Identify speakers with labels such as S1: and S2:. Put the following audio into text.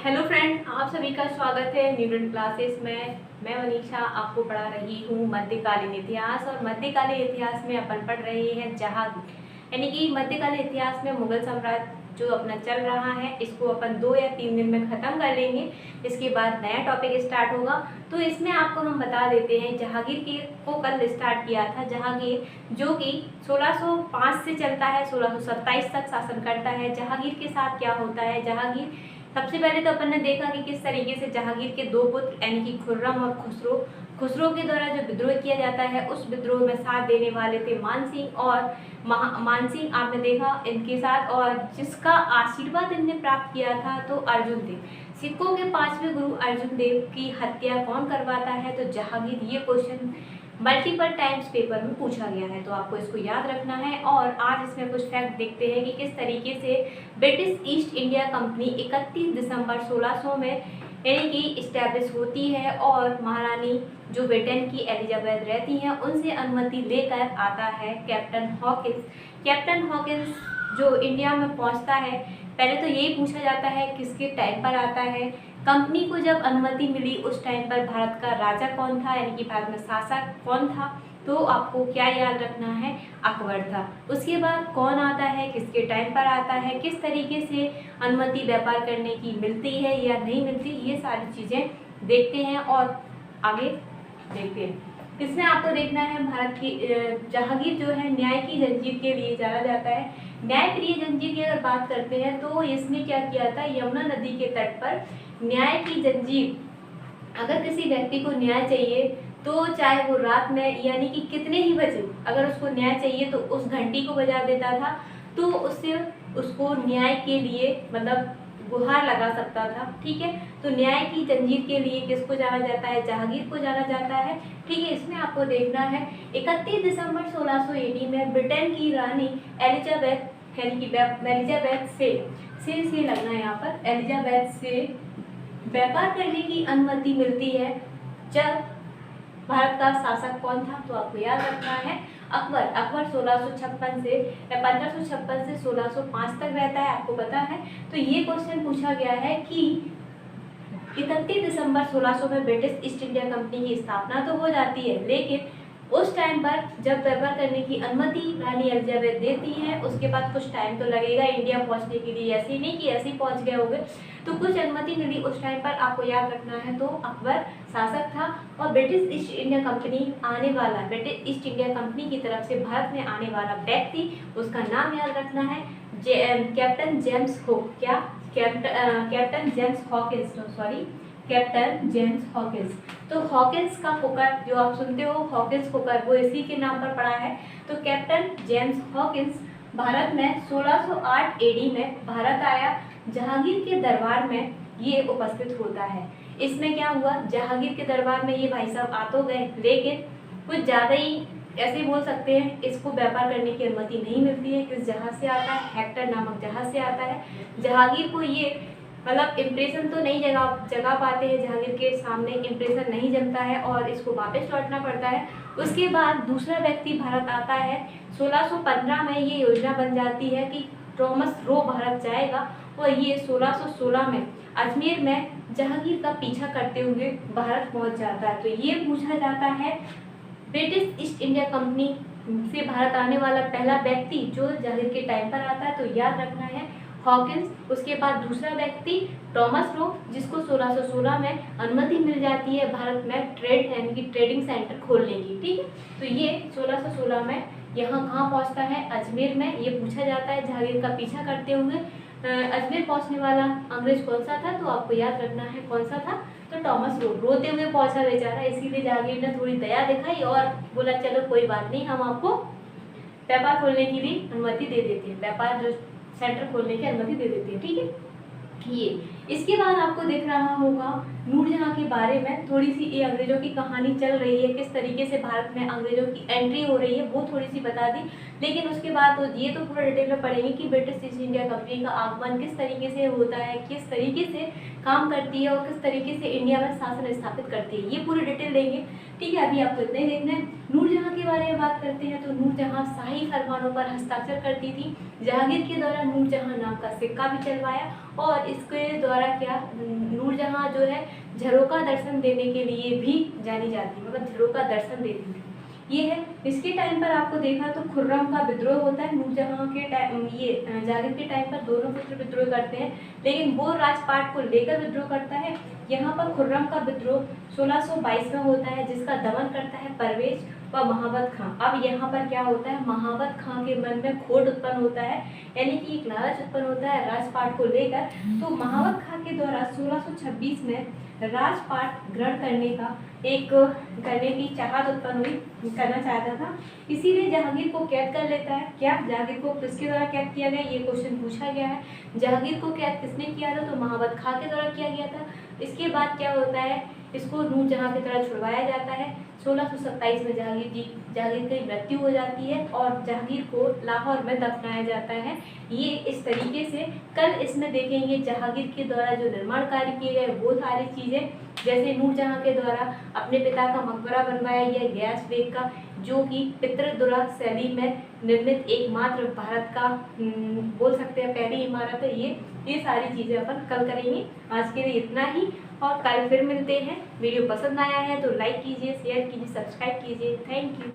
S1: Hello friend, आप सभी का स्वागत है न्यूटन क्लासेस में। मैं मनीषा आपको पढ़ा रही हूँ मध्यकालीन इतिहास। और मध्यकालीन इतिहास में अपन पढ़ रहे हैं जहांगीर, यानी कि मध्यकालीन इतिहास में मुगल साम्राज्य जो अपना चल रहा है, इसको अपन 2 या 3 दिन में ख़त्म कर लेंगे। इसके बाद नया टॉपिक स्टार्ट होगा। तो इसमें आपको हम बता देते हैं जहांगीर के को कल स्टार्ट किया था। जहांगीर जो कि 1605 से चलता है, 1627 तक शासन करता है। जहांगीर के साथ क्या होता है, जहांगीर सबसे पहले तो अपन ने देखा कि किस तरीके से जहांगीर के 2 पुत्र यानी कि खुर्रम और खुसरो के द्वारा जो विद्रोह किया जाता है, उस विद्रोह में साथ देने वाले थे मानसिंह और मानसिंह आपने देखा इनके साथ, और जिसका आशीर्वाद इनने प्राप्त किया था तो अर्जुन देव। सिखों के 5वें गुरु अर्जुन देव की हत्या कौन करवाता है, तो जहांगीर। ये क्वेश्चन मल्टीपल टाइम्स पेपर में पूछा गया है, तो आपको इसको याद रखना है। और आज इसमें कुछ फैक्ट देखते हैं कि किस तरीके से ब्रिटिश ईस्ट इंडिया कंपनी 31 दिसंबर 1600 में यानी कि इस्टेब्लिश होती है, और महारानी जो ब्रिटेन की एलिजाबेथ रहती हैं, उनसे अनुमति लेकर आता है कैप्टन हॉकिंस। कैप्टन हॉकिंस जो इंडिया में पहुंचता है, पहले तो यही पूछा जाता है किसके टाइम पर आता है। कंपनी को जब अनुमति मिली उस टाइम पर भारत का राजा कौन था, यानी कि भारत में शासक कौन था, तो आपको क्या याद रखना है, अकबर था। उसके बाद कौन आता है, किसके टाइम पर आता है, किस तरीके से अनुमति व्यापार करने की मिलती है या नहीं मिलती, ये सारी चीज़ें देखते हैं और आगे देखते हैं। इसमें आपको देखना है भारत की जहांगीर जो है न्याय की जंजीर के लिए जाना जाता है। न्याय प्रिय जंजीर की अगर बात करते हैं तो इसने क्या किया था, यमुना नदी के तट पर न्याय की जंजीर, अगर किसी व्यक्ति को न्याय चाहिए तो चाहे वो रात में यानी कि कितने ही बजे अगर उसको न्याय चाहिए तो उस घंटी को बजा देता था, तो उससे उसको न्याय के लिए मतलब गुहार लगा सकता था। ठीक है, तो न्याय की जंजीर के लिए किसको जाना जाता है, जहांगीर को जाना जाता है। ठीक है, इसमें आपको देखना है 31 दिसंबर 1680 में ब्रिटेन की रानी एलिजाबेथ यानी कि एलिजाबेथ से लगना है यहाँ पर, एलिजाबेथ से व्यापार करने की अनुमति मिलती है। जब भारत का शासक कौन था, तो आपको याद रखना है अकबर 1656 से या 1556 से 1605 तक रहता है, आपको पता है। तो ये क्वेश्चन पूछा गया है कि 31 दिसंबर 1600 में ब्रिटिश ईस्ट इंडिया कंपनी की स्थापना तो हो जाती है, लेकिन उस टाइम पर जब व्यापार करने की अनुमति रानी एलिजाबेथ देती है, उसके बाद कुछ टाइम तो लगेगा इंडिया पहुंचने के लिए। ऐसे नहीं कि ऐसे ही पहुंच गए होंगे, तो कुछ अनुमति मिली उस टाइम पर, आपको याद रखना है। तो अकबर शासक था और ब्रिटिश ईस्ट इंडिया कंपनी आने वाला, ब्रिटिश ईस्ट इंडिया कंपनी की तरफ से भारत में आने वाला व्यक्ति, उसका नाम याद रखना है कैप्टन जेम्स हॉकिंस। तो हॉकिंस का कुकर जो आप सुनते हो, हॉकिंस कुकर, वो इसी के नाम पर पड़ा है। तो कैप्टन जेम्स हॉकिंस भारत में 1608 एडी में भारत आया। जहांगीर के दरबार में ये उपस्थित होता है। इसमें क्या हुआ, जहांगीर के दरबार में ये भाई साहब आ तो गए, लेकिन कुछ ज़्यादा ही ऐसे बोल सकते हैं, इसको व्यापार करने की अनुमति नहीं मिलती है। किस जहाज से आता है, हेक्टर नामक जहाज से आता है। जहांगीर को ये मतलब इम्प्रेशन तो नहीं जगा पाते हैं, जहांगीर के सामने इम्प्रेशन नहीं जमता है और इसको वापस लौटना पड़ता है। उसके बाद दूसरा व्यक्ति भारत आता है। 1615 में ये योजना बन जाती है कि थॉमस रो भारत जाएगा, और ये 1616 में अजमेर में जहांगीर का पीछा करते हुए भारत पहुंच जाता है। तो ये पूछा जाता है ब्रिटिश ईस्ट इंडिया कंपनी से भारत आने वाला पहला व्यक्ति जो जहांगीर के टाइम पर आता है, तो याद रखना है हॉकिंस। उसके बाद दूसरा व्यक्ति थॉमस रो, जिसको 1616 में अनुमति मिल जाती है भारत में ट्रेड यानी कि ट्रेडिंग सेंटर खोलने की। ठीक है, तो ये 1616 में यहाँ कहाँ पहुँचता है, अजमेर में। ये पूछा जाता है जहांगीर का पीछा करते हुए अजमेर पहुँचने वाला अंग्रेज कौन सा था, तो आपको याद रखना है कौन सा था, तो थॉमस रो। रोते हुए पहुँचा बेचारा, इसीलिए जहांगीर ने थोड़ी दया दिखाई और बोला चलो कोई बात नहीं, हम आपको व्यापार खोलने की भी अनुमति दे देते हैं, व्यापार जो सेंटर खोलने की अनुमति दे देते हैं। ठीक है, ये इसके बाद आपको दिख रहा होगा नूरजहां के बारे में थोड़ी सी, ये अंग्रेजों की कहानी चल रही है, किस तरीके से भारत में अंग्रेजों की एंट्री हो रही है, वो थोड़ी सी बता दी। लेकिन उसके बाद तो ये तो पूरा डिटेल में पढ़ेंगे कि ब्रिटिश ईस्ट इंडिया कंपनी का आगमन किस तरीके से होता है, किस तरीके से काम करती है और किस तरीके से इंडिया में शासन स्थापित करती है, ये पूरी डिटेल देंगे। ठीक है, अभी आपको इतना ही देखना है। नूरजहां के बारे में बात करते हैं तो नूरजहां शाही फरमानों पर हस्ताक्षर करती थी। जहांगीर के द्वारा नूरजहां नाम का सिक्का भी चलवाया और इसके द्वारा द्वारा क्या नूरजहां जो है झरोका दर्शन देने के लिए भी जानी जाती है, मतलब झरोका दर्शन देती थी। ये है। इसके टाइम पर आपको देखा तो खुर्रम का विद्रोह होता है। नूरजहां के टाइम, ये जाहिर के टाइम पर दोनों पुत्र विद्रोह करते हैं, लेकिन वो राजपाट को लेकर विद्रोह करता है। यहाँ पर खुर्रम का विद्रोह 1622 में होता है, जिसका दमन करता है परवेज व महाबत खां। अब यहाँ पर क्या होता है, महाबत खां के मन में खोट उत्पन्न होता है, यानी कि एक लालच उत्पन्न होता है राजपाट को लेकर। तो महाबत खां के द्वारा 1626 में राजपाट ग्रहण करने की चाहत उत्पन्न हुई, करना चाहता था। इसीलिए जहांगीर को कैद कर लेता है। क्या जहांगीर को किसके द्वारा कैद किया गया, ये क्वेश्चन पूछा गया है। जहांगीर को कैद किसने किया था, तो महाबत खां के द्वारा किया गया था। इसके बाद क्या होता है, इसको नूरजहां की तरह छुड़वाया जाता है। 1627 में जहांगीर की मृत्यु हो जाती है और जहांगीर को लाहौर में दफनाया जाता है। ये इस तरीके से कल इसमें देखेंगे जहांगीर के द्वारा जो निर्माण कार्य किए गए वो सारी चीज़ें, जैसे नूरजहां के द्वारा अपने पिता का मकबरा बनवाया गया गयास बेग का, जो कि पितृदुरा शैली में निर्मित एकमात्र भारत का बोल सकते हैं पहली इमारत है ये सारी चीज़ें अपन कल करेंगे। आज के लिए इतना ही, और कल फिर मिलते हैं। वीडियो पसंद आया है तो लाइक कीजिए, शेयर कीजिए, सब्सक्राइब कीजिए। Thank you.